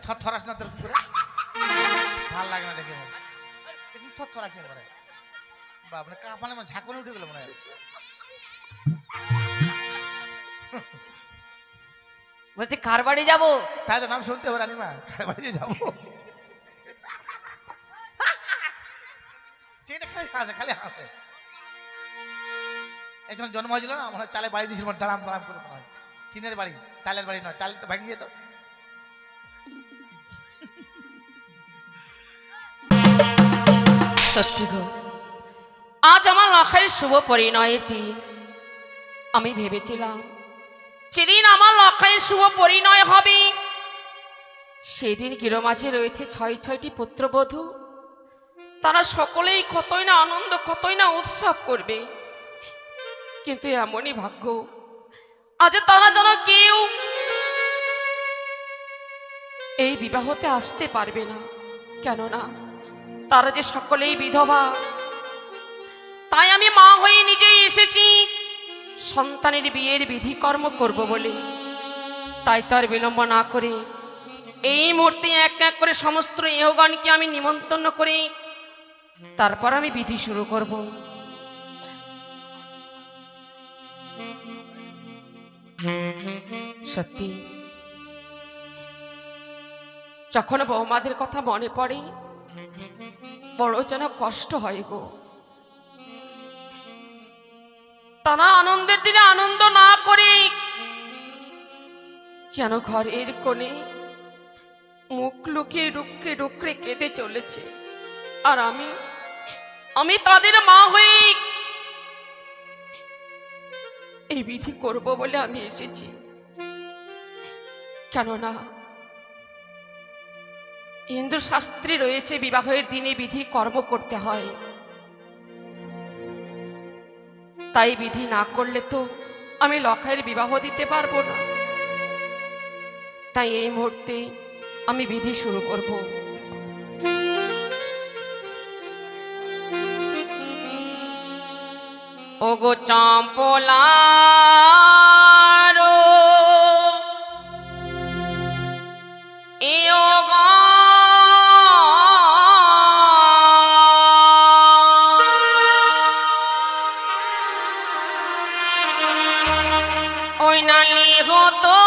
থর আস না তোর করে ভাল লাগে না দেখে থর আছে করে বাবা কাঁপানে মানে ঝাঁকুনি উঠে গেল মনে হয় বলছি কার বাড়ি যাবো তাই তো নাম শুনতে হবে রানিমা কার বাড়ি যাবো সেটা খালি হাসে এই যখন জন্ম হয়েছিল না মনে হয় চালে বাড়ি দিয়েছিল দাঁড়াম দাঁড়াম করে মনে হয় চিনের বাড়ি টালের বাড়ি নয় টাল তো ভাঙি যেত সত্যি গো আজ আমার লক্ষের শুভ পরিণয়ের দিন আমি ভেবেছিলাম যেদিন আমার লক্ষের শুভ পরিণয় হবে সেদিন গৃহমাঝে রয়েছে ৬টি পুত্রবধূ তারা সকলেই কতই না আনন্দ কতই না উৎসব করবে কিন্তু এমনই ভাগ্য আজ তারা যেন কেউ এই বিবাহতে আসতে পারবে না কেননা তারা যে সকলেই বিধবা তাই আমি মা হয়ে নিজেই এসেছি সন্তানের বিয়ের বিধিকর্ম করব বলে তাই তার বিলম্ব না করে এই মুহূর্তে এক এক করে সমস্ত ইহগণকে আমি নিমন্ত্রণ করে তারপর আমি বিধি শুরু করব সত্যি যখন বৌমাদের কথা মনে পড়ে বড় যেন কষ্ট হয় গো তারা আনন্দের দিনে আনন্দ না করে যেন ঘরের কোণে মুখ লুকিয়ে ডুকরে ডুকরে কেঁদে চলেছে আর আমি তাদের মা হয়ে এই বিধি করব বলে আমি এসেছি কেননা হিন্দু শাস্ত্রে রয়েছে বিবাহের দিনে বিধি কর্ম করতে হয় তাই বিধি না করলে তো আমি লক্ষের বিবাহ দিতে পারবো না তাই এই মুহূর্তে আমি বিধি শুরু করব ওগো চাম্পলারো ওই নালি হতো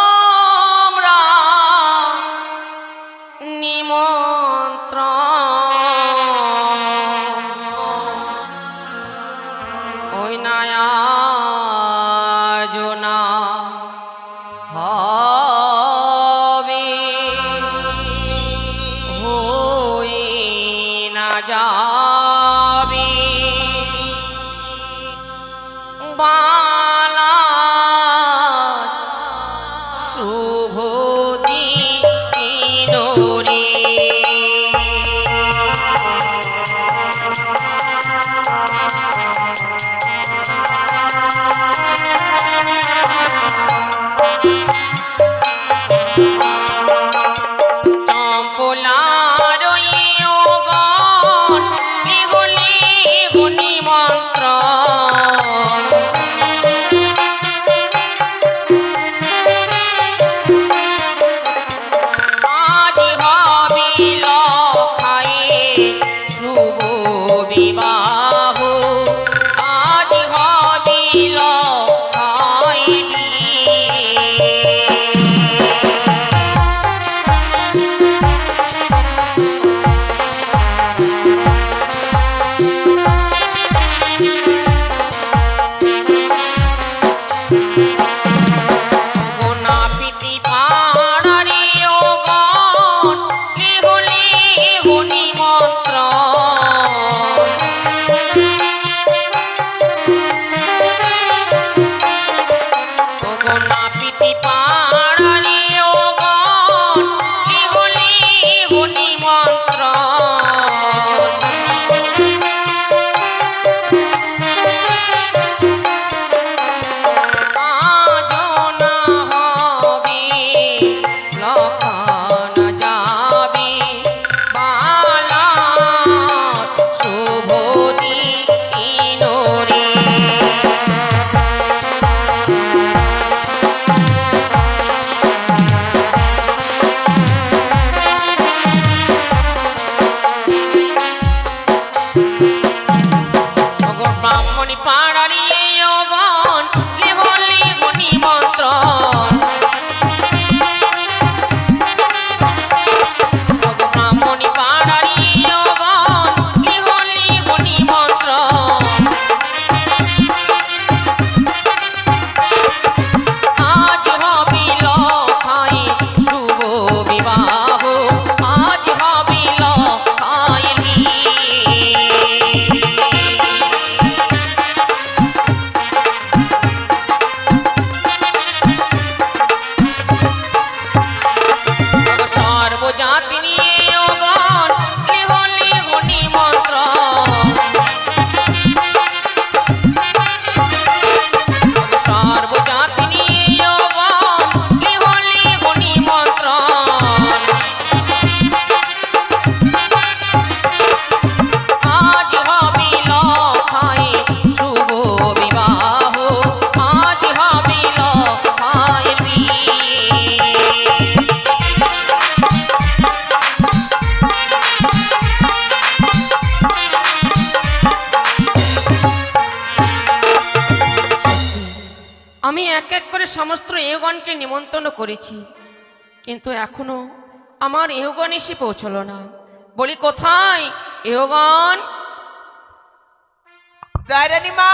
সমস্ত এহগণকে নিমন্ত্রণ করেছি, কিন্তু এখনো আমার এহগণ এসে পৌঁছলো না। বলি কোথায় এহগণ? জয় রানী মা।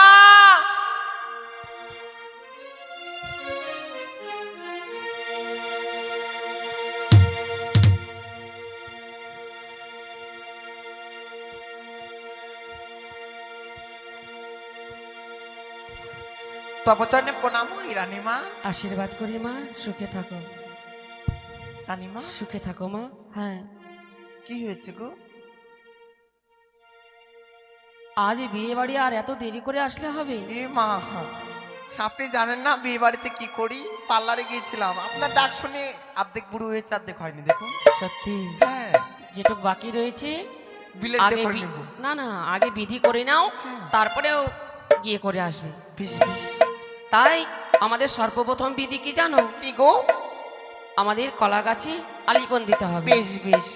তপচরণে প্রণাম হই রানীমা। আশীর্বাদ করি মা, সুখে থাকো। রানীমা সুখে থাকো মা। হ্যাঁ, কি হয়েছে গো? আজ এই বিয়ে বাড়ি আর এত দেরি করে আসলে হবে? এ মা, আপনি জানেন না বিয়ে বাড়িতে কি করি? পার্লারে গিয়েছিলাম, আপনার ডাক শুনে অর্ধেক বুড়ো হয়েছে, অর্ধেক হয়নি। দেখুন সত্যি? হ্যাঁ, যেটুকু বাকি রয়েছে বিলের আগে করে বি- নেব। না না, আগে বিধি করে নাও, তারপরেও গিয়ে করে আসবে। বেশ বেশ। তাই আমাদের সর্বপ্রথম বিধি কি জানো? কি গো? আমাদের কলা গাছে আলিপন দিতে হবে। বেশ বেশ।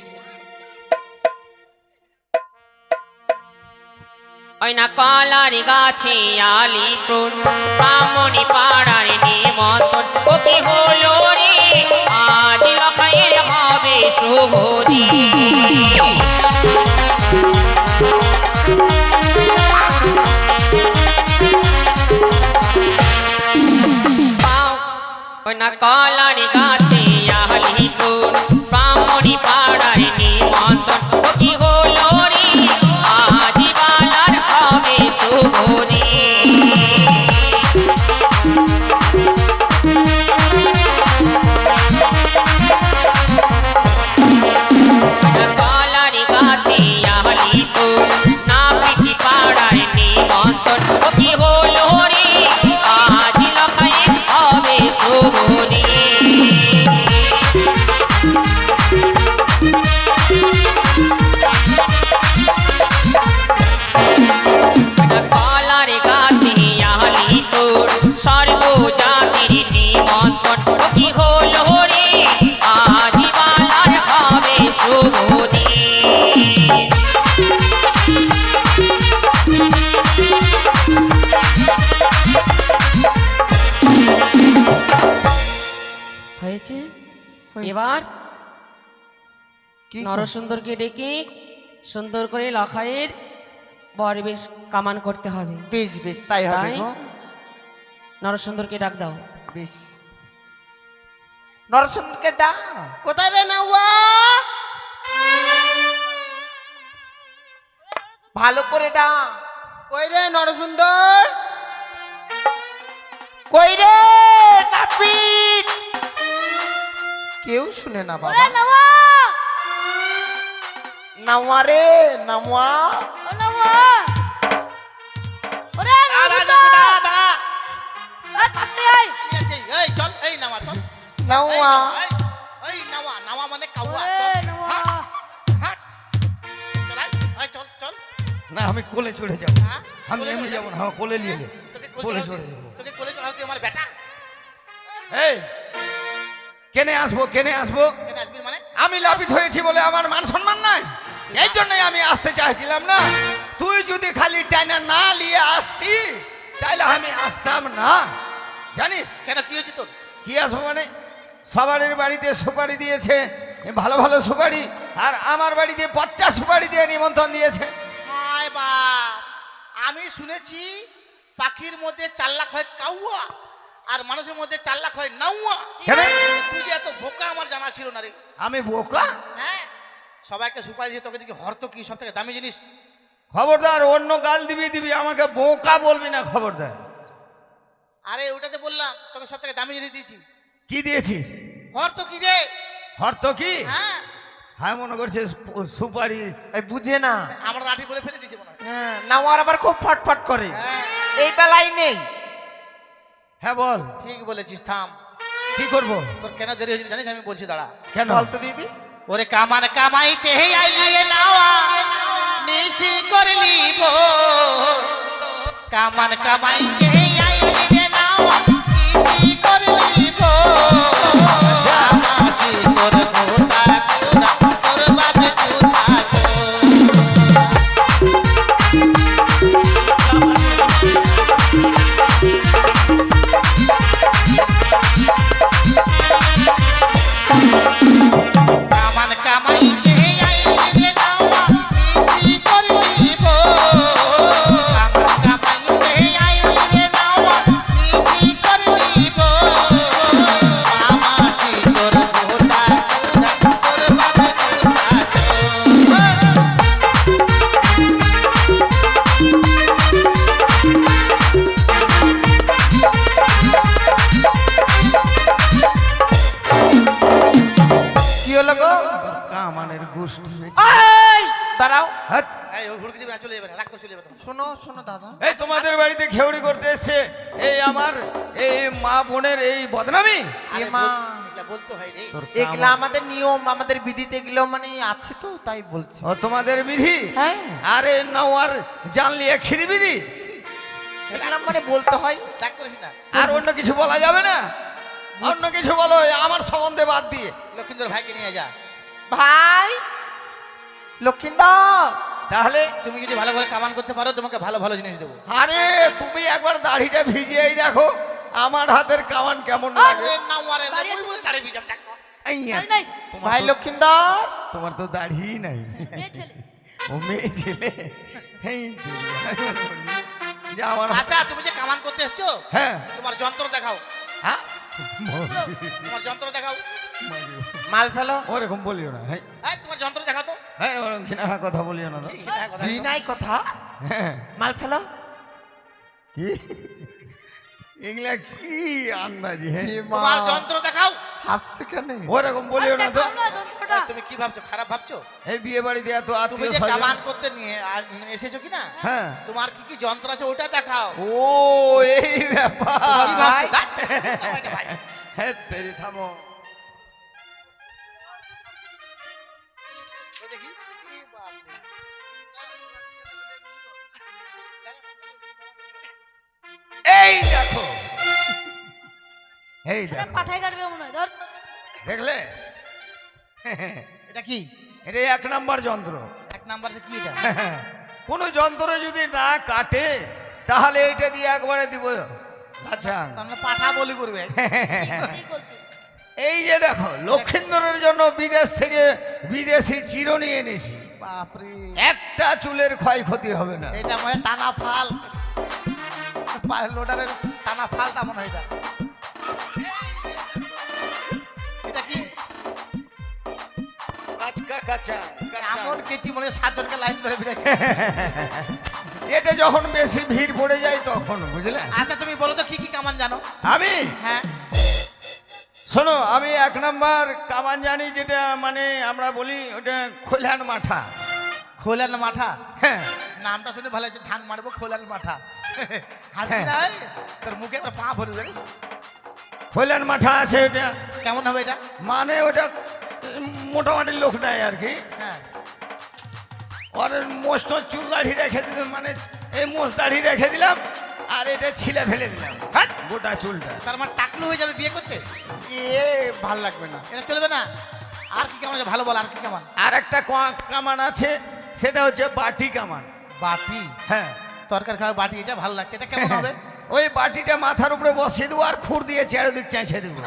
ওই না কলার গাছে আলিপন, ব্রাহ্মণী পাড়ার নিমন্ত্রণ। ও কি হলো রে, আজ লখাইয়ের হবে শুভ দিন। ওই না কলার গাছে আলিপন, ব্রাহ্মণী পাড়ার নিমন্ত্রণ। ও কি হলো রে, আজ বালার হবে শুভ দিন। কলার গাছে আলিপন, না পিটি পাড়ার নিমন্ত্রণ। ও কি হলো রে, আজ লখাইয়ের হবে শুভ দিন। কলার গাছে আলিপুর, সর্বজাতির নিমন্ত্রণ। ও কি হলো রে, আজ বালার হবে শুভ দিন। হয়েছে? এবার কি গো? নরসুন্দরকে ডেকে সুন্দর করে লখাইয়ের বরবেশ কামান করতে হবে। বেশ বেশ, তাই হবে তাই? গো। নরসুন্দরকে ডাক দাও। বেশ। নরসুন্দরকে ডাক। কোথায় রে নাওয়া? ভালো করে ডাক। কই রে নরসুন্দর? কই রে নাপিত? কেউ শুনে না বাবা। নাওয়া রে, নাওয়া। নাওয়া। না আমি কোলে চড়ে যাবো, আমি এমনি যাবো না, আমার কোলে নিয়ে যাবো, কোলে চড়ে যাবো। এই কেনে আসবো, কেনে আসবো? আমি লাপিত হয়েছি বলে আমার মান সম্মান নাই, এই জন্যই আমি আসতে চাইছিলাম না। তুই যদি খালি টাইনা না নিয়ে আসতি তাহলে আমি আসতাম না, জানিস? কেন কি হয়েছে তোর? কি আসবো মানে, সবারের বাড়িতে সুপারি দিয়েছে, ভালো ভালো সুপারি, আর আমার বাড়িতে 50 সুপারি দিয়ে নিমন্ত্রণ দিয়েছে। হায় বাপ, আমি শুনেছি পাখির মধ্যে 4 লাখ হয় কাউয়া, আর মানুষের মধ্যে 4 লাখ হয় নাউয়া। কেন? তুই যে এত বোকা আমার জানা ছিল না রে। আমি বোকা? হ্যাঁ, সবাইকে সুপারি দিয়ে তোকে দেখি হর্ত কি সব থেকে দামি জিনিস। খবরদার, অন্য গাল দিবি দিবি, আমাকে বোকা বলবি না, খবরদার। আরে ওটাতে বললাম তোকে সব থেকে দামি জিনিস দিয়েছি। কি দিয়েছিস? হর্ত কি রে? হর্ত কি? হ্যাঁ, হ্যাঁ মনে করছিস সুপারি। এই বুঝে না। আমরা লাঠি বলে ফেলে দিয়েছি মনে হয়। হ্যাঁ, নাওয়ার আবার খুব ফটফট করে। হ্যাঁ, এই বেলায় নেই। হ্যাঁ বল, ঠিক বলেছিস, থাম। কি করব? তোর কেন দেরি হয়েছিল জানিস? আমি বলছি দাঁড়া। কেন? বল তো দিদি। ওরে কামান কামাইতে হে আইলিয়ে নাওয়া, নিশি করলি ভোর। কামান কামাইতে হে আইলিয়ে নাওয়া, নিশি করলি ভোর। জামাসি তোর গোটা গোটা, তোর বাপে গোটা গোটা। হয়েছে এই দাঁড়াও, হাট। এই ওর ভুড়কি দিবে না, চলে যাবে না, রাগ করে চলে যাবে তখন। শোনো শোনো দাদা, এই তোমাদের বাড়িতে খেউড়ি করতে এসছে এই আমার এই মা বোনের এই বদনামি। আরে মা। এগুলা বলতে হয় রে। তোর এগুলো আমাদের নিয়ম, আমাদের বিধিতে এগুলো মানে আছে তো তাই বলছি। ও তোমাদের বিধি? হ্যাঁ, আরে নওয়ার জানলিয়ে খিরি বিধি, এগুলো মানে বলতে হয়। রাগ করিস না। আর অন্য কিছু বলা যাবে না? অন্য কিছু বলো আমার সম্বন্ধে বাদ দিয়ে। লক্ষিন্দর ভাইকে নিয়ে যা। ভাই লক্ষিন্দর, তাহলে তুমি যদি ভালো করে কামান করতে পারো তোমাকে ভালো ভালো জিনিস দেবো। আরে তুমি একবার দাড়িটা ভিজিয়েই দেখো আমার হাতের কামান কেমন লাগে। আরে না মারে বই বলে দাঁড়িয়ে বিজাম দেখ। এই তোমার ভাই তো- লক্ষিন্দর, তোমার তো দাড়ি নাই। ও মেয়ে ছেলে। এই তো। যা আমার আচ্ছা তুমি যে কামান করতে এসছো হ্যাঁ তোমার যন্ত্র দেখাও, হ্যাঁ তোমার যন্ত্র দেখাও। মাল ফেলো। ওরকম বলিও না। হ্যাঁ হ্যাঁ তোমার যন্ত্র দেখাও তো। হ্যাঁ ওরকম ঘৃণা কথা বলিও না তো। কি দেখা কথা একদম। বিনাই কথা, হ্যাঁ মাল ফেলো। কি এগুলা কি আন্দাজি? হ্যাঁ এ মা, তোমার যন্ত্র দেখাও। হাসছে কেন? ওরকম বলিও না তো। তুমি কি ভাবছো, খারাপ ভাবছো? এই বিয়ে বাড়িতে এত তুমি আত্মীয় যে স্বজন। কামান করতে নিয়ে এসেছো কি না, হ্যাঁ তোমার কি কি যন্ত্র আছে ওটা দেখাও। ও এই ব্যাপার। কি ভাবছো? ধ্যাৎ, দাও এটা ভাই। হ্যাঁ তেরি থামো। ওই দেখি। এ বাপরে। এই দেখো এই দেখো পাঠাই কাটবে মনে হয় ধর দেখলে? এটা কি এটা এক নাম্বার যন্ত্র। এক নাম্বারে কি এটা? কোনো যন্ত্র যদি না কাটে তাহলে এইটা দিয়ে একবারে দিব। আচ্ছা তার মানে পাঠা বলি করবে। ঠিক বলছিস এই যে দেখো লক্ষিন্দরের জন্য বিদেশ থেকে বিদেশি চিরুনি এনেছি। বাপরে, একটা চুলের ক্ষয়ক্ষতি হবে না। এটা মনে হয় টানা ফাল, লোডারের টানা ফালটা মনে হয় এটা। এটা কি কাঁচা কাঁচা এমন কেচি মনে হয় 7 জনকে লাইন ধরে বিরাই। এটা যখন বেশি ভিড় পড়ে যায় তখন বুঝলে। আচ্ছা তুমি বলো তো কি কি কামান জানো? আমি হ্যাঁ শোনো আমি এক নাম্বার কামান জানি, যেটা মানে আমরা বলি ওটা খোলান মাঠা। খোলার মাঠা, হ্যাঁ নামটা শুনে ভালো লাগছে, ধান মারবো খোলার মাঠা। হাসি নাই তোর মুখে একটা পা ভরে জানিস খোলান মাঠা আছে ওটা। কেমন হবে এটা? মানে ওটা মোটামুটি লোক নাই আর কি। হ্যাঁ ওর মোষ্ট চুল দাড়ি রেখে দিলাম, মানে এই মোষ দাড়ি রেখে দিলাম আর এটা ছিলে ফেলে দিলাম। হ্যাঁ গোটা চুলটা। তার মানে টাকলু হয়ে যাবে বিয়ে করতে, এ ভাল লাগবে না। এটা চলবে না। আর কি কেমন আছে ভালো বল, আর কি কেমন? আর একটা কামান আছে, সেটা হচ্ছে বাটি কামান। বাটি, হ্যাঁ তরকারি খাওয়া বাটি, এটা ভালো লাগছে। এটা কেমন হবে? ওই বাটিটা মাথার উপরে বসিয়ে দেবো আর খুর দিয়ে চারিদিক চেঁচে দেবো।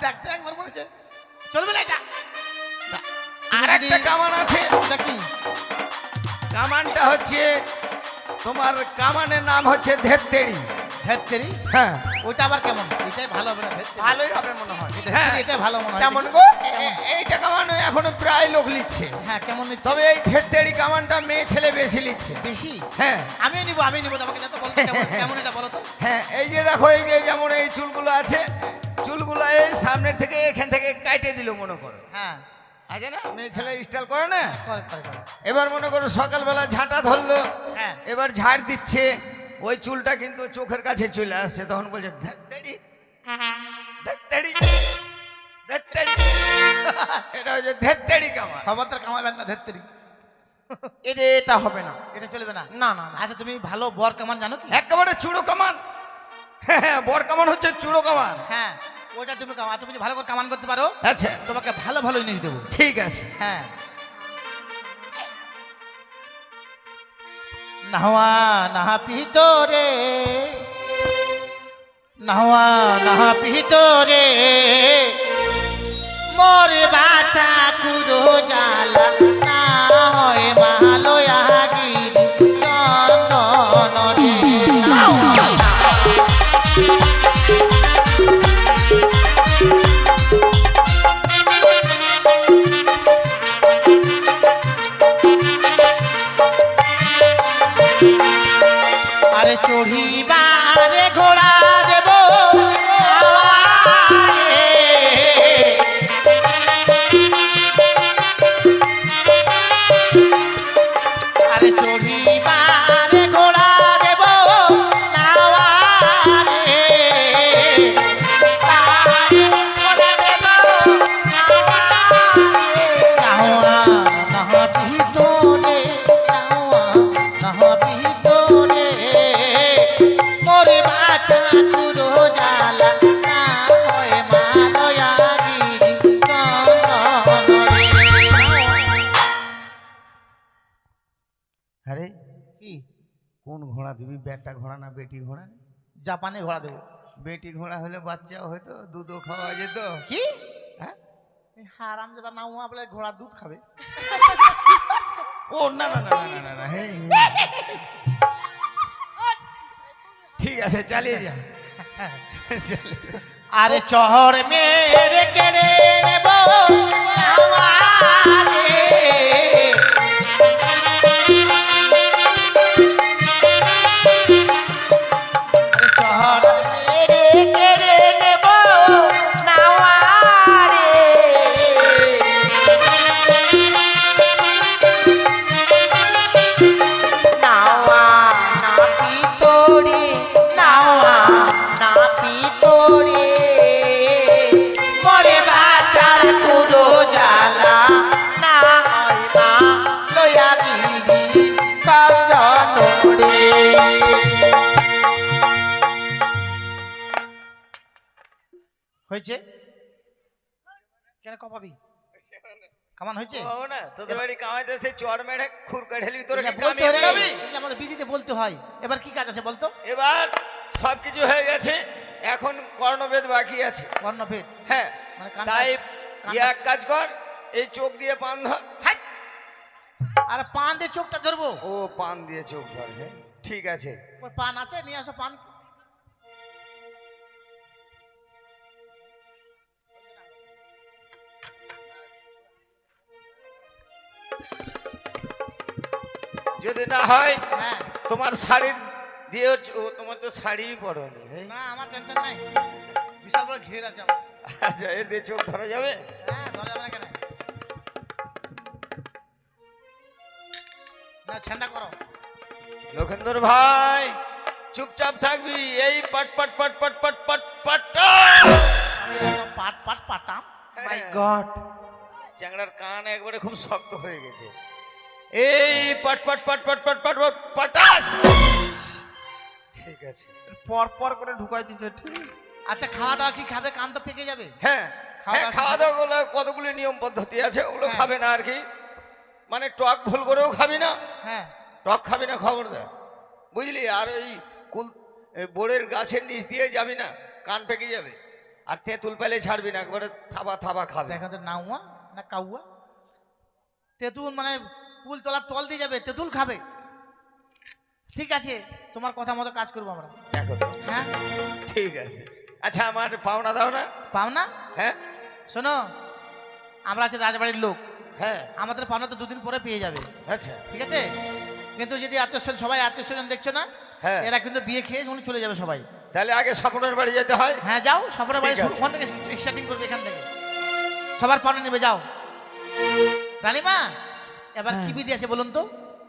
দেখতে একবার মনে হচ্ছে চলবে না এটা। আর একটা কামান আছে, এটা কি? কামানটা হচ্ছে তোমার কামানের নাম হচ্ছে ধেত্তেড়ি। ধেত্তেরি, হ্যাঁ ওইটা আবার কেমন? এটাই ভালো হবে না ধেত্তেরি? ভালোই হবে মনে হয়। হ্যাঁ এটা ভালো মনে হয়। কেমন গো? এইটা কামান এখনো প্রায় লোক নিচ্ছে, হ্যাঁ কেমন নিচ্ছে? তবে এই ধেত্তেড়ি কামানটা মেয়ে ছেলে বেশি নিচ্ছে। বেশি? হ্যাঁ আমিও নিবো, আমি নিবো। তোমাকে যত বলতে কেমন এটা বলো তো। হ্যাঁ এই যে দেখো এই যে যেমন এই চুলগুলো আছে, চুলগুলো এই সামনের থেকে এখান থেকে কাটে দিল মনে করো। হ্যাঁ আছে না মেয়ে ছেলে স্টাইল করে না। করে করে করে। এবার মনে করো সকালবেলা ঝাঁটা ধরলো, হ্যাঁ এবার ঝাড় দিচ্ছে, ওই চুলটা কিন্তু চোখের কাছে চলে আসছে, তখন বলছে ধেত্তেড়ি ধেত্তেড়ি ধেত্তেড়ি। এটা হচ্ছে ধেত্তেড়ি কামান। খবরদার কামাবেন না ধেত্তেরি, এটা হবে না। এটা চলবে না। না না না। আচ্ছা তুমি ভালো বর কামান জানো কি? একেবারে চুড়ো কামান। হ্যাঁ বড় কামান হচ্ছে চুড়ো কামান। হ্যাঁ ওইটা তুমি কামান, তুমি যদি ভালো করে কামান করতে পারো আচ্ছা তোমাকে ভালো ভালো জিনিস দেবো। ঠিক আছে। হ্যাঁ নাহওয়া নাহা পিতরে, নাহওয়া নাহা পিতরে মোর বাছা কুদো জালা না হয় মালয়া গিরি চন্দন রে। আরে চড়িবারে ঘোড়া দেব আওয়ারে। ঘোড়া দিবি? বেটা ঘোড়া না বেটি ঘোড়া? জাপানি ঘোড়া দেবো। বেটি ঘোড়া হলে বাচ্চাও হয়তো, দুধও খাওয়া যেত। কি হ্যাঁ? হারাম যেটা না হুয়া বলে ঘোড়া দুধ খাবে। ও না না না না না না, হেই, ঠিক আছে চালিয়ে যা। চালিয়ে। আরে চহর মেরে কেড়ে নেব আমারে। আরে চহর মেরে কেড়ে নেব নাওয়ারে। নাওয়া না পিতরে, নাওয়া না পিতরে, মরে বাঁচার কুদো জ্বালা না হয় মা লয়া গিরি কাঞ্জনরে। হয়েছে কেন কপাবি? কামান হয়েছে? ও না, তোদের বাড়ি কামাইতে সেই চড় মেরে খুর কাঢেলি তোর এগুলা কি বলতে কামিয়ে হয় রে, বেড়াবি? এগুলা আমাদের বিধিতে বলতে হয়। এবার কি কাজ আছে বলতো? এবার সবকিছু হয়ে গেছে, এখন কর্ণবেদ বাকি আছে। কর্ণভেদ হ্যাঁ, মানে কানটা- তাই কানটা- এক কাজ কর, এই চোখ দিয়ে পান ধর। হাট! আরে পান দিয়ে চোখটা ধরবো? ও পান দিয়ে চোখ ধর, হ্যাঁ ঠিক আছে। ওই পান আছে, নিয়ে আসো পান। যদি না হয় হ্যাঁ, তোমার শাড়ির দিয়ে ও তোমার তো শাড়ি পরনি, হ্যাঁ? না আমার টেনশন নাই, বিশাল বড় ঘের আছে আমার। আচ্ছা, এর দিয়ে চোখ ধরা যাবে? হ্যাঁ, ধরে যাবে না কেন? না ঠান্ডা করো। লক্ষেন্দর ভাই চুপচাপ থাকবি, এই পট পট পট পট পট পট পট। আমি একদম পাট পাট পাটাম। মাই গড, চ্যাংড়ার কান একবারে খুব শক্ত হয়ে গেছে। এই পট পট পট পট পট পট পট পটাস। ঠিক আছে, পর পর করে ঢুকাই দিতে ঠিক। আচ্ছা, খাওয়া দাওয়া কি খাবে? কান তো পেকে যাবে। হ্যাঁ খাওয়া হ্যাঁ, দাওয়া খাওয়া দাওয়া গুলো কতগুলি নিয়ম পদ্ধতি আছে, ওগুলো হ্যাঁ। খাবে না আর কি। মানে টক ভুল করেও খাবি না, হ্যাঁ, টক খাবি না, খবরদার, বুঝলি? আর ওই বোড়ের গাছের নিচ দিয়ে যাবি না, কান পেকে যাবে। আর তেঁতুল পেলে ছাড়বি না, একবারে থাবা থাবা খাবে। দেখা তো নাউয়া না কাউয়া। তেঁতুল মানে পুল তলার তল দিয়ে যাবে, তেঁতুল খাবে। ঠিক আছে, তোমার কথা মতো কাজ করবো আমরা। দেখো তো, হ্যাঁ, ঠিক আছে। আচ্ছা, আমার পাওনা দাও না? পাও না? হ্যাঁ শোনো, আমরা আছি রাজবাড়ির লোক, হ্যাঁ, আমাদের পাওনা তো দুদিন পরে পেয়ে যাবে। আচ্ছা ঠিক আছে, কিন্তু যদি সবাই আত্মীয় স্বজন দেখছো না, হ্যাঁ, এরা কিন্তু বিয়ে খেয়ে উনি চলে যাবে সবাই। তাহলে আগে স্বপ্নের বাড়ি যেতে হয়। হ্যাঁ, যাও সবার বাড়ি ঠিক আছে। ওখান থেকে স্টার্টিং করবে, এখান থেকে সবার পাওনা নেবে। যাও রানীমা, এবার কি হ্যাঁ। বিধি আছে বলুন তো?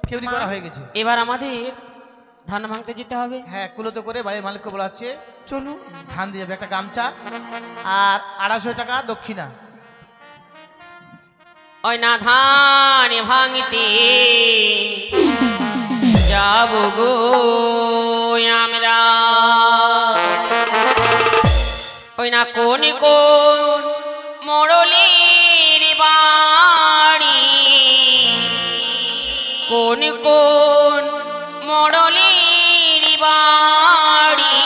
কেউরি করা হয়ে গেছে। এবার আমাদের ধান ভাঙতে যেতে হবে। হ্যাঁ, কুলোতে করে বাড়ির মালিককে বলা হচ্ছে চলো। ধান দিয়ে যাবে, একটা গামছা আর 250 টাকা দক্ষিণা। ওই না ধান ভাঙতে যাব গো আমরা, ওই না কোন কোন মোড়লের বাড়ি, কোন কোন মোড়লের বাড়ি,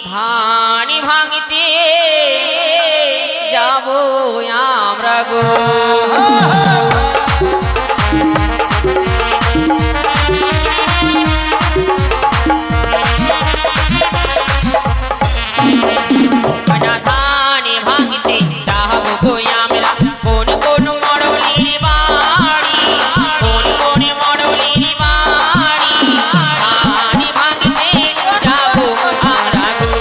ধান ভাঙতে যাব আমরা গো। ধান ভাঙতে যাব গো আমরা, কোন কোন মরলির বাড়ি, কোন কোন মরলির বাড়ি, ধান ভাঙতে যাব আমরা গো।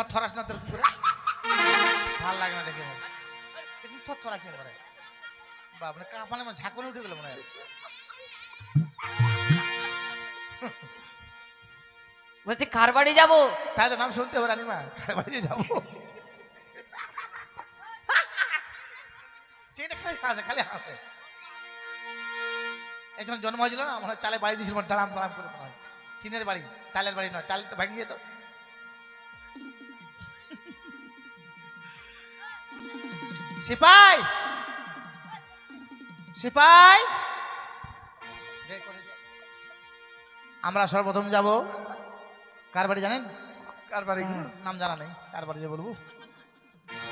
থর থরাস না তোর কি করে ভাল লাগে না দেখে আমার একদম থর থর আছে এবারে বাপরে কাঁপানে মানে ঝাঁকুনি উঠে গেল মনে হয় বলছি কার বাড়ি যাবো? তাই তো নাম শুনতে হবে রানিমা কার বাড়ি যাবো চেয়েটা খালি হাসে এই যখন জন্ম হয়েছিল না মনে হয় চালে বাড়ি দিয়েছিল দাঁড়াম দাঁড়াম করে মনে হয় চিনের বাড়ি টালের বাড়ি নয় টাল তো ভাঙিয়ে যেত সিপাই সিপাই আমরা সর্বপ্রথম যাব কার বাড়ি জানেন? কার বাড়ি? নাম জানা নেই কার বাড়ি বলবো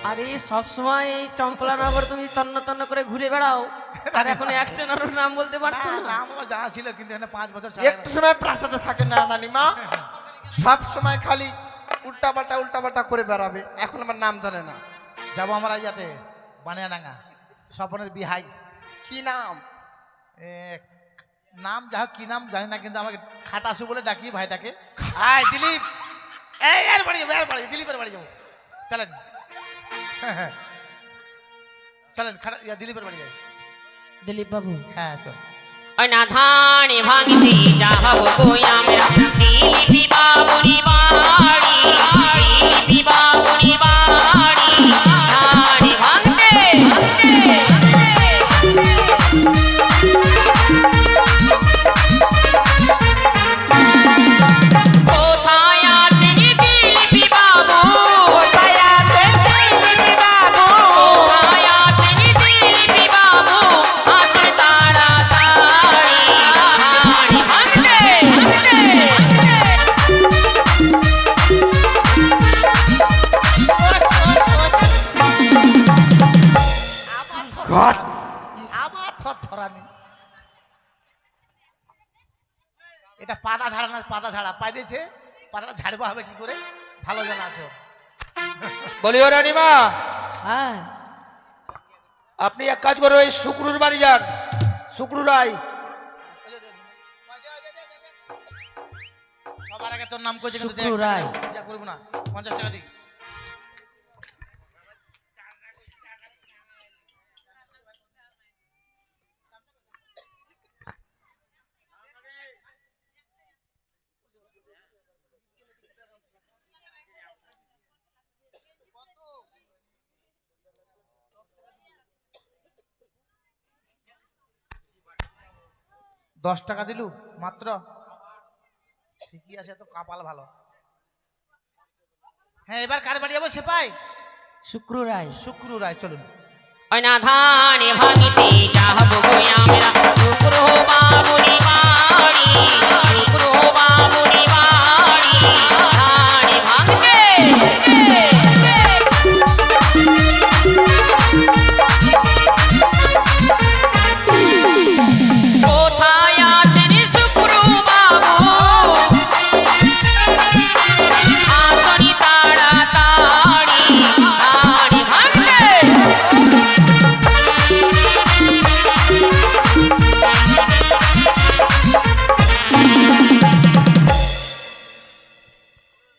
আরে সব সময় এই চম্পলানগর তুমি তন্ন তন্ন করে ঘুরে বেড়াও আর এখন একজনের নাম বলতে পারছো না? নাম আমার জানা ছিল কিন্তু এখানে 5 বছর একটু সময় প্রাসাদে থাকে না নানিমা, সব সময় খালি উল্টাপাল্টা করে বেড়াবে। এখন আমার নাম জানে না। যাবো আমরা ইয়াতে বানিয়াডাঙ্গা স্বপনের বিহাই কি নাম? নাম যা হোক কি নাম জানি না কিন্তু আমাকে খাটাসু বলে ডাকি ভাইটাকে। আয় দিলীপ, এই এর বাড়ি যাবো, এর বাড়ি দিলীপের বাড়ি যাবো, চলেন চলেন দিলীপের বাড়ি যাই। দিলীপ বাবু, হ্যাঁ চল। ওই না ধানে ভাঙতে যাবো কই আমরা দিলীপ বাবুরি বাড়ি, দিলীপ বাবুরি বাড়ি ধানে ভাঙতে। কোথায় আছেন দিলীপ বাবু? কোথায় আছেন দিলীপ বাবু? কোথায় আছেন দিলীপ বাবু? আসুন তাড়াতাড়ি ধানে ভাঙতে। ঘট আবার থরথরানি। এটা পাতা ঝাড়া না, পাতা ঝাড়া পাই দিয়েছে, পাতাটা ঝাড়বা হবে কি করে, ভালো জানা আছে ওর। বলিও রানিমা, হ্যাঁ, আপনি এক কাজ করো, এই শুক্রুর বাড়ি যান, শুক্রু রায়। সবার আগে তোর নাম করেছে কিন্তু শুক্রু রায়। যা করবো না, 50 টাকা দিই। দশ টাকা দিলু মাত্র, ঠিকই আছে, তো কপাল ভালো। হ্যাঁ এবার কার বাড়ি যাবো সেপাই? শুক্রু রায়। শুক্রু রায়, চলুন। ওই না ধানে ভাঙতে যাবো কই আমরা শুক্রু বাবুরি বাড়ি, শুক্রু বাবুরি বাড়ি ধানে ভাঙতে। কোথায় আছেন শুক্রু বাবু? আসনি তাড়াতাড়ি ধানে ভাঙতে।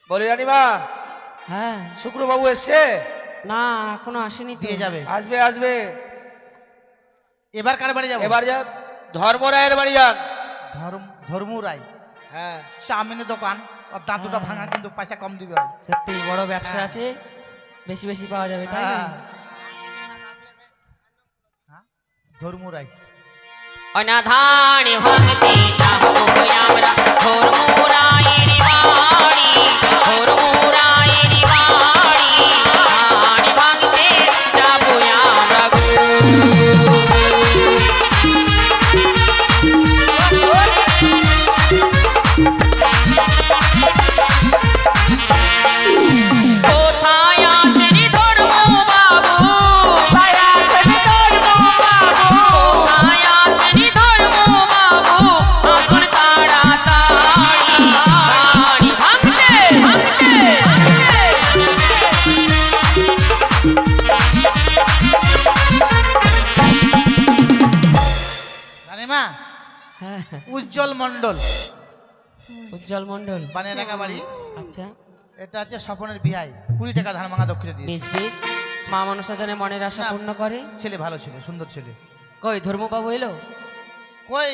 বলি রানিমা, হ্যাঁ, শুক্রু বাবু এসছে? না এখনো আসেনি তো। দিয়ে যাবে। আসবে আসবে। এবার কার বাড়ি যাবো? এবার যান ধর্মরায়ের বাড়ি যান। ধর্মু রায়, হ্যাঁ, চাউমিনের দোকান, ওর দাঁত দুটো ভাঙা কিন্তু পয়সা কম দিবে। সত্যি বড় ব্যবসা আছে, বেশি বেশি পাওয়া যাবে, তাই না? ধর্মু রায়। ওই না ধানে ভাঙতে যাবো কই আমরা ধর্মরায়ের বাড়ি, ধর্মরায়ের বাড়ি ধানে ভাঙতে যাবো আমরা গো। কোথায় আছেন ধর্ম বাবু? কোথায় আছেন ধর্ম বাবু? আসুন তাড়াতাড়ি ধানে ভাঙতে। রানিমা, উজ্জ্বল মন্ডল, উজ্জ্বল মন্ডল, বানিয়াডাঙ্গা বাড়ি। আচ্ছা, এটা হচ্ছে স্বপনের বিহাই, 20 টাকা ধান ভাঙা দক্ষিণে দিয়েছে। বেশ বেশ, মা মনসা যেন মনের আশা না। পূর্ণ করে। ছেলে ভালো ছেলে, সুন্দর ছেলে। কই ধর্মবাবু এলো? কই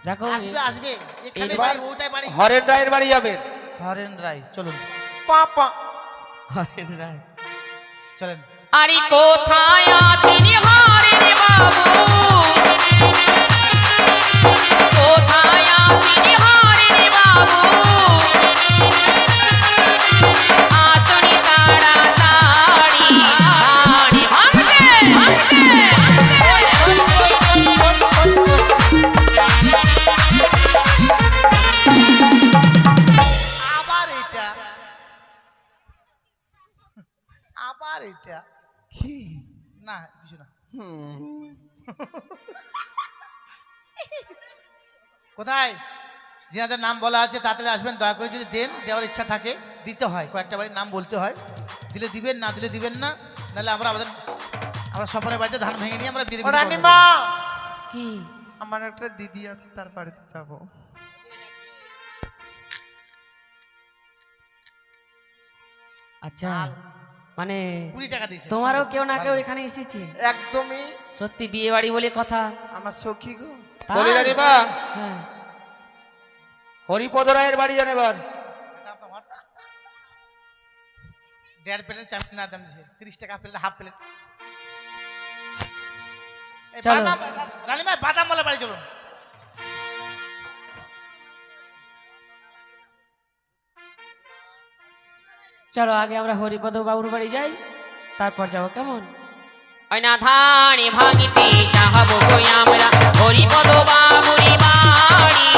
দেখো আসবে আসবে, এখানে এবার বাড়ি, ওটাই বাড়ি। হরেন রায়ের বাড়ি যাবেন। হরেন রায়, চলুন পাপা হরেন রায়। চলেন। আরে কোথায় আছেন হরেন বাবু, কোথায় আছেন হরেন বাবু, আসনি তাড়াতাড়ি হাড়ি ভাঙতে ভাঙতে। আবার এটা, আবার এটা, কি না কিছু না। কোথায় যেনাদের নাম বলা আছে তাড়াতাড়ি আসবেন, দয়া করে যদি দেন, দেওয়ার ইচ্ছা থাকে দিতে হয়, কয়েকটা বাড়ির নাম বলতে হয়, দিলে দিবেন, না দিলে দিবেন না, নাহলে আমরা স্বপনের বাড়িতে ধান ভেঙে নিয়ে আমরা বিড়ি ও বিক্রি করে রানীমা, কি? আমার একটা দিদি আছে, তার বাড়িতে যাবো। আচ্ছা, মানে 20 টাকা দিয়েছে। তোমারও কেউ না কেউ এখানে এসেছে? একদমই সত্যি বিয়ে বাড়ি বলে কথা। আমার সখী গো। তাই? বলি রানীমা, হ্যাঁ। হরিপদ রায়ের বাড়ি যান এবার। 1.5 প্লেটের চাউমিন না দাম দিয়েছে, 30 টাকা প্লেট, হাফ প্লেট। চলো। রানীমা বাদাম বলে বাড়ি চলুন। চলো আগে আমরা হরিপদ বাবুর বাড়ি যাই, তারপর যাবো, কেমন? ওই না ধানে ভাঙিতে যাবো কই আমরা হরিপদ বাবুরি বাড়ি,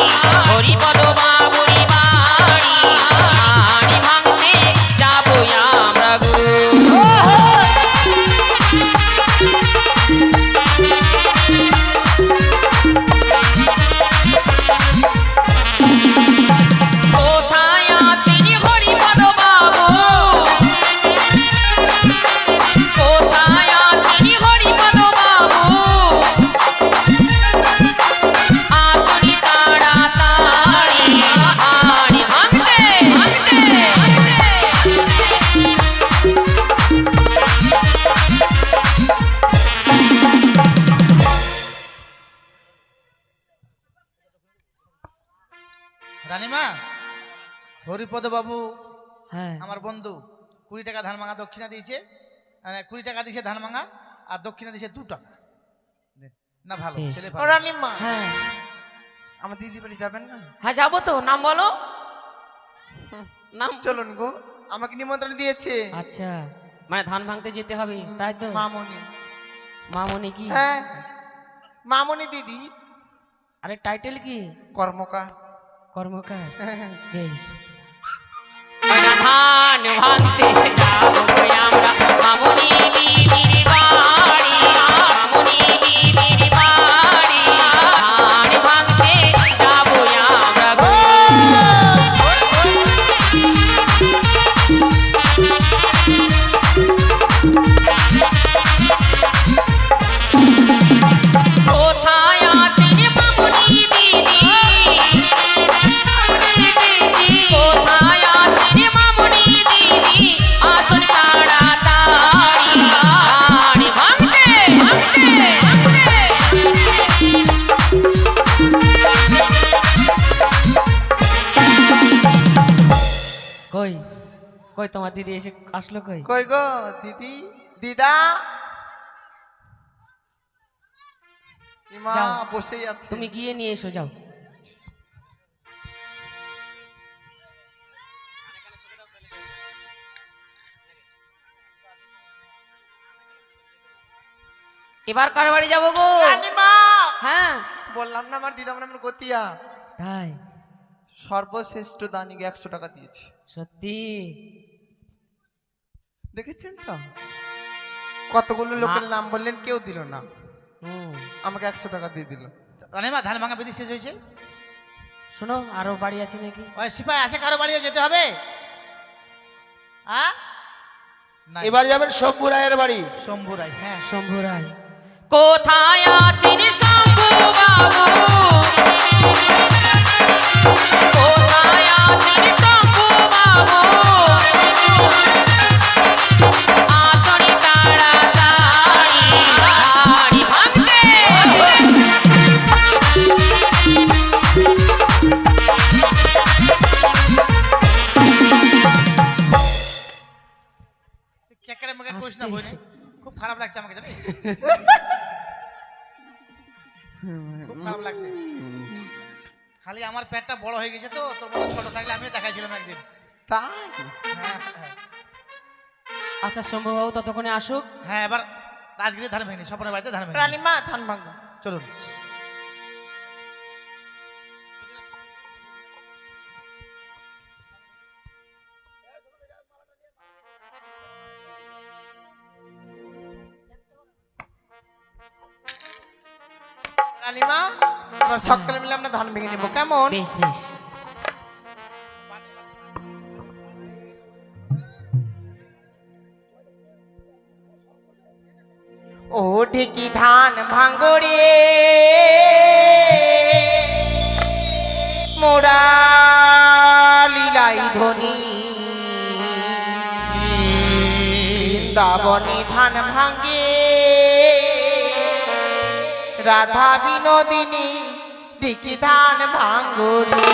হরিপদ বাবুরি বাড়ি হাড়ি ভাঙতে যাবো আমরা গো। কোথায় আছেন হরিপদ বাবু, কোথায় আছেন হরিপদ বাবু, আসনি তাড়াতাড়ি হাড়ি ভাঙতে ভাঙতে। রানীমা, হরিপদ বাবু হ্যাঁ, আমার বন্ধু, 20 টাকা ধান ভাঙা দক্ষিণা দিয়েছে, 20 টাকা দিয়েছে ধান ভাঙা, আর দক্ষিণা দিয়েছে 2 টাকা। দেন। না ভালো বেশ। ছেলে ও ভালো। রানীমা, হ্যাঁ, আমার দিদি বাড়ি যাবেন না? হ্যাঁ যাবো তো, নাম বলো। নাম? চলুন গো, আমাকে নিমন্ত্রণ দিয়েছে আচ্ছা, মানে ধান ভাঙতে যেতে হবে তাই তো? মামনি। মামনি কি? হ্যাঁ, মামনি দিদি, আরে টাইটেল কি? কর্মকার। কর্মকার। বেশ। ধান ভাঙতে যাবো কই আমরা মামনি দিদির বাড়ি, মামনি দিদির বাড়ি ধান ভাঙতে যাবো আমরা গো। কোথায় আছেন মামনি দিদি, কোথায় আছেন মামনি দিদি, আসুন তাড়াতাড়ি হাড়ি ভাঙতে ভাঙতে। কই কই তোমার দিদি এসে আসলো কই? কই গো দিদি, দিদা, মা যাও। বসেই আছে। তুমি গিয়ে নিয়ে এসো, যাও। এবার কার বাড়ি যাবো গো? রানীমা, হ্যাঁ বললাম না আমার দিদা আমার গতিয়া, তাই? সর্বশ্রেষ্ঠ দানিকে 100 টাকা দিয়েছে। সত্যি? দেখেছেন তো, কতগুলো লোকের না। নাম বললেন, কেউ দিল না, হুম। আমাকে 100 টাকা দিয়ে দিল। রানীমা ধান ভাঙা বিধি শেষ হয়েছে। শোনো, আরো বাড়ি আছে নাকি? ওই সিপাই আছে, কারো বাড়িও যেতে হবে? হ্যাঁ, নাই। এবার যাবেন শম্ভু রায়ের বাড়ি। শম্ভু রায়, হ্যাঁ। শম্ভু রায়। কোথায় আছেন শম্ভু বাবু, কোথায় আছেন শম্ভু বাবু, খারাপ লাগছে আমাকে জানিস খুব খারাপ লাগছে খালি আমার পেটটা বড় হয়ে গেছে তো তোর মতো ছোট থাকলে আমিও দেখাইছিলাম একদিন তাই হ্যাঁ হ্যাঁ আচ্ছা শম্ভুবাবু ততক্ষণে আসুক। হ্যাঁ এবার রাজগিরির ধান ভেঙে স্বপনের বাড়িতে ধান ভেঙে রানীমা ধান ভাঙো। চলুন রানীমা এবার সকালে মিলে আমরা ধান ভেঙে নেবো কেমন? বেশ বেশ। ও ঢেকি ধান ভাঙ্গরে মোরা লীলাই ধ্বনি বৃন্দাবনে ধান ভাঙ্গে রাধা বিনোদিনী ঢেকি ধান ভাঙ্গরে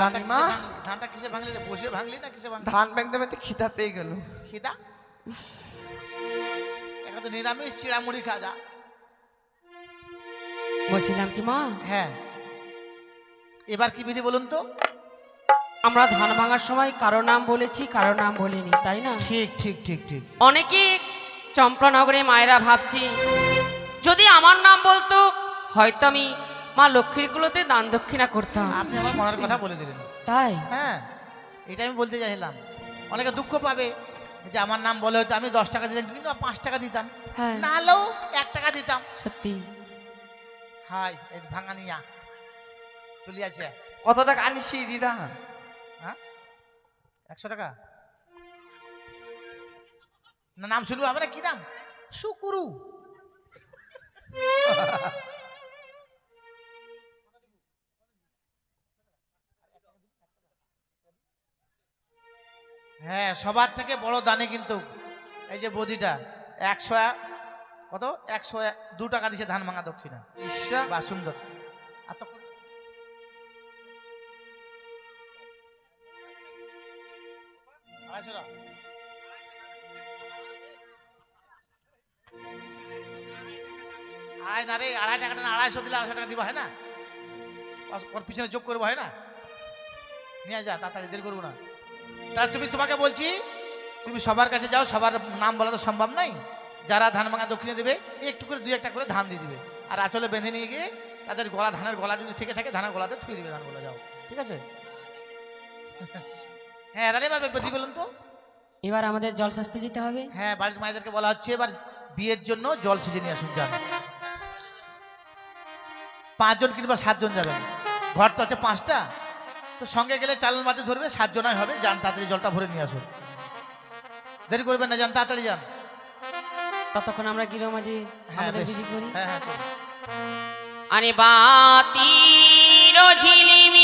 রানীমা ধানটা কিসে ভাঙলি রে? বসে ভাঙলি না কিসে ভাঙলি? ধান ভাঙতে ভাঙতে খিদা পেয়ে গেল। খিদা এখন তো নিরামিষ চিড়া মুড়ি খা যা। বলছিলাম কি মা, হ্যাঁ এবার কি বিধি বলুন তো? আমরা ধান ভাঙার সময় কারো নাম বলেছি কারো নাম বলিনি, তাই না? ঠিক ঠিক ঠিক ঠিক। অনেকে চম্পানগরে মায়েরা ভাবছি যদি আমার নাম বলতো হয়তো আমি মা লক্ষ্মীর গুলোতে দান দক্ষিণা করতাম। আপনি আমার মনের কথা বলে দিলেন। তাই হ্যাঁ এটা আমি বলতে চাইলাম। অনেকে দুঃখ পাবে যে আমার নাম বলে হয়তো আমি 10 টাকা দিতাম কিন্তু 5 টাকা দিতাম, হ্যাঁ না হলেও 1 টাকা দিতাম। সত্যি। হাই এই ভাঙা নিয়া চলে আছে। কত টাকা আনিসি দিদা? হ্যাঁ 100 টাকা না। নাম শুনবো আমরা কি নাম? শুকুরু। হ্যাঁ সবার থেকে বড় দানে কিন্তু এই যে বদিটা 100 কত 102 টাকা দিছে ধান ভাঙা দক্ষিণা। ঈশ্বর বা সুন্দর। আর তো আড়াই না রে, 2.5 টাকাটা না 250 দিলে 250 টাকা দিবা, হয় না? ওর পিছনে যোগ করবো, হয় না? নিয়ে যা, তাড়াতাড়ি, দেরি করবো না। তাহলে তোমাকে বলছি, তুমি সবার কাছে যাও, সবার নাম বলা তো সম্ভব নাই। যারা ধান ভাঙা দক্ষিণে দেবে একটু করে 2-1টা করে ধান দিয়ে দিবে, আর আঁচলে বেঁধে নিয়ে গিয়ে তাদের গলা, ধানের গলা যদি থেকে থাকে ধানের গলাতে থুয়ে দিবে, ধান গলা, যাও, ঠিক আছে? হ্যাঁ রানী এবার বেশি বলুন তো। এবার আমাদের জল সাজতে যেতে হবে। হ্যাঁ, বাড়ির মায়েদেরকে বলা হচ্ছে এবার বিয়ের জন্য জল সেজে নিয়ে আসুন, যান। 5 জন কিংবা 7 জন যাবেন, ঘর তো আছে 5টা, তো সঙ্গে গেলে চালান মাঝে ধরবে, 7 জনাই হবে, যান তাড়াতাড়ি জলটা ভরে নিয়ে আসুন, দেরি করবেন না, যান তাড়াতাড়ি যান। ততক্ষণ আমরা গৃহ মাঝে হ্যাঁ আমাদের বেশ, বিধি করি। হ্যাঁ হ্যাঁ চলুন। আরে বাতির ঝিলিমি